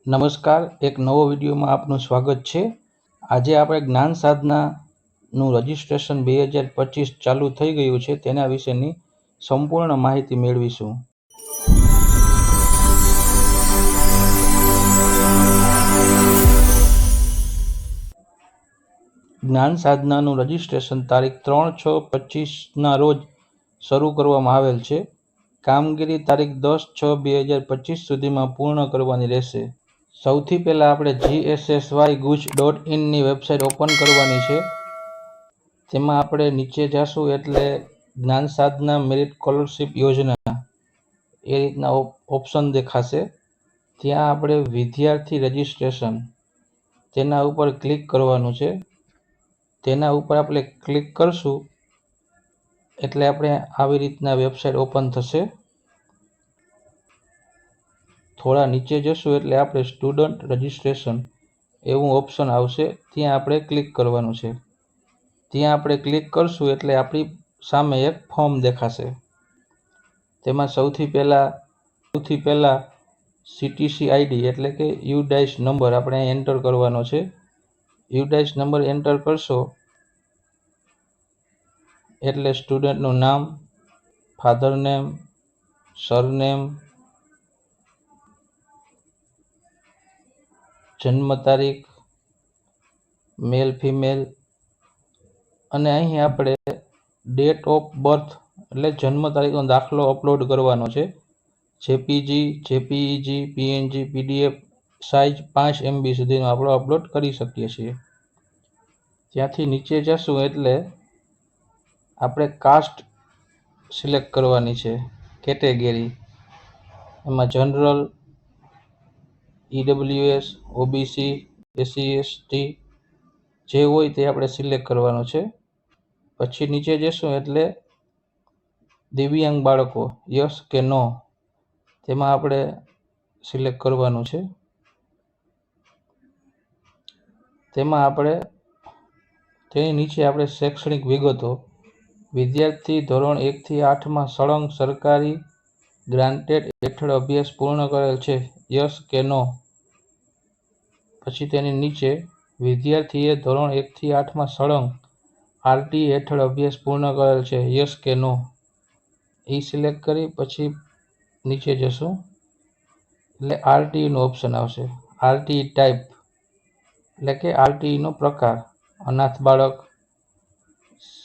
નમસ્કાર, એક નવો વિડીયોમાં આપનું સ્વાગત છે। આજે આપણે જ્ઞાન સાધનાનું રજિસ્ટ્રેશન 2025 ચાલુ થઈ ગયું છે તેના વિશેની સંપૂર્ણ માહિતી મેળવીશું। જ્ઞાન સાધનાનું રજિસ્ટ્રેશન તારીખ 3/6/25ના રોજ શરૂ કરવામાં આવેલ છે। કામગીરી તારીખ 10/6/2025 સુધીમાં પૂર્ણ કરવાની રહેશે। સૌથી પહેલાં આપણે gssy.guj.in ની વેબસાઇટ ઓપન કરવાની છે। તેમાં આપણે નીચે જઈશું એટલે જ્ઞાન સાધના મેરિટ સ્કોલરશિપ યોજના એ રીતના ઓપ્શન દેખાશે। ત્યાં આપણે વિદ્યાર્થી રજિસ્ટ્રેશન તેના ઉપર ક્લિક કરવાનું છે। તેના ઉપર આપણે ક્લિક કરશું એટલે આપણે આવી રીતના વેબસાઇટ ઓપન થશે। થોડા નીચે જશું એટલે આપણે સ્ટુડન્ટ રજિસ્ટ્રેશન એવું ઓપ્શન આવશે, ત્યાં આપણે ક્લિક કરવાનું છે। ત્યાં આપણે ક્લિક કરશું એટલે આપણી સામે એક ફોર્મ દેખાશે। તેમાં સૌથી પહેલા CTC આઈડી એટલે કે યુડાઇસ નંબર આપણે એન્ટર કરવાનો છે। યુડાઇસ નંબર એન્ટર કરશો એટલે સ્ટુડન્ટનું નામ, ફાધર નેમ, સરનેમ, જન્મ તારીખ, મેલ ફિમેલ અને અહીં આપણે ડેટ ઓફ બર્થ એટલે જન્મ તારીખનો દાખલો અપલોડ કરવાનો છે। JPG, જેપીઈજી, PNG, PDF size 5 MB સુધીનો આપણે અપલોડ કરી શકીએ છીએ। ત્યાંથી નીચે જશું એટલે આપણે કાસ્ટ સિલેક્ટ કરવાની છે, કેટેગરી એમાં general, EWS, OBC, SC ST જે હોય તે આપણે સિલેક્ટ કરવાનું છે। પછી નીચે જશું એટલે દિવ્યાંગ બાળકો યસ કે નો તેમાં આપણે સિલેક્ટ કરવાનું છે। તેમાં આપણે તેની નીચે આપણે શૈક્ષણિક વિગતો, વિદ્યાર્થી ધોરણ 1 થી 8માં સળંગ સરકારી ગ્રાન્ટેડ હેઠળ અભ્યાસ પૂર્ણ કરેલ છે, યસ કે નો। પછી તેની નીચે વિદ્યાર્થીએ ધોરણ 1 થી 8માં સળંગ RT હેઠળ અભ્યાસ પૂર્ણ કરેલ છે, યસ કે નો એ સિલેક્ટ કરી પછી નીચે જશું એટલે RTનો ઓપ્શન આવશે। RT ટાઈપ એટલે કે RTનો પ્રકાર, અનાથ બાળક,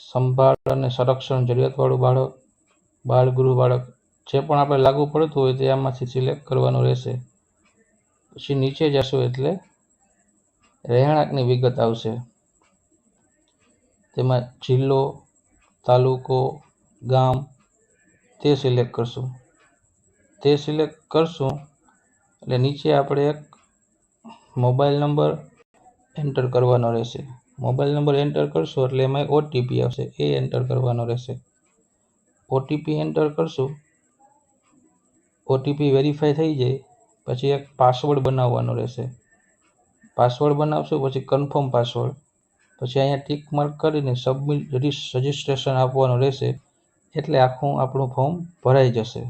સંભાળ અને સંરક્ષણ જરૂરિયાતવાળું બાળક, બાળગૃહ બાળક જે પણ આપણે લાગુ પડતું હોય તે આમાંથી સિલેક્ટ કરવાનું રહેશે। પછી નીચે જશું એટલે રહેણાંકની વિગત આવશે। તેમાં જિલ્લો, તાલુકો, ગામ તે સિલેક્ટ કરશું। તે સિલેક્ટ કરશું એટલે નીચે આપણે એક મોબાઈલ નંબર એન્ટર કરવાનો રહેશે। મોબાઈલ નંબર એન્ટર કરશું એટલે એમાં એક ઓટીપી આવશે, એ એન્ટર કરવાનો રહેશે। ઓટીપી એન્ટર કરશું, ઓટીપી વેરીફાઈ થઈ જાય પછી એક પાસવર્ડ બનાવવાનો રહેશે। પાસવર્ડ બનાવશું પછી કન્ફર્મ પાસવર્ડ, પછી અહીંયા ટિક માર્ક કરીને સબમિટ રજિસ્ટ્રેશન આપવાનું રહેશે એટલે આખું આપણું ફોર્મ ભરાઈ જશે।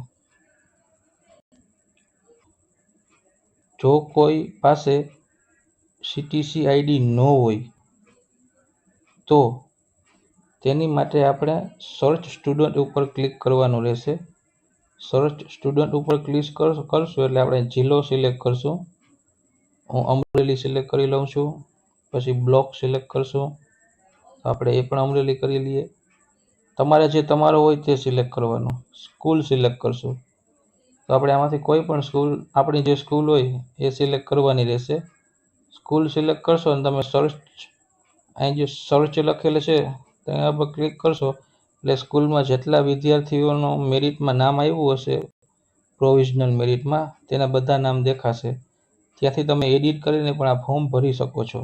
જો કોઈ પાસે CTC આઈડી ન હોય તો તેની માટે આપણે સર્ચ સ્ટુડન્ટ ઉપર ક્લિક કરવાનું રહેશે। સર્ચ સ્ટુડન્ટ ઉપર ક્લિક કરશું એટલે આપણે જિલ્લો સિલેક્ટ કરશું। હું અમરેલી સિલેક્ટ કરી લઉં છું। પછી બ્લોક સિલેક્ટ કરશું, આપણે એ પણ અમરેલી કરી લઈએ। તમારે જે તમારો હોય તે સિલેક્ટ કરવાનું। સ્કૂલ સિલેક્ટ કરશું તો આપણે આમાંથી કોઈ પણ સ્કૂલ, આપણી જે સ્કૂલ હોય એ સિલેક્ટ કરવાની રહેશે। સ્કૂલ સિલેક્ટ કરશો અને તમે અહીં જે સર્ચ લખેલું છે તેના પર ક્લિક કરશો એટલે સ્કૂલમાં જેટલા વિદ્યાર્થીઓનો મેરિટમાં નામ આવ્યું હશે પ્રોવિઝનલ મેરિટમાં તેના બધા નામ દેખાશે। ત્યાંથી તમે એડિટ કરીને પણ આ ફોર્મ ભરી શકો છો।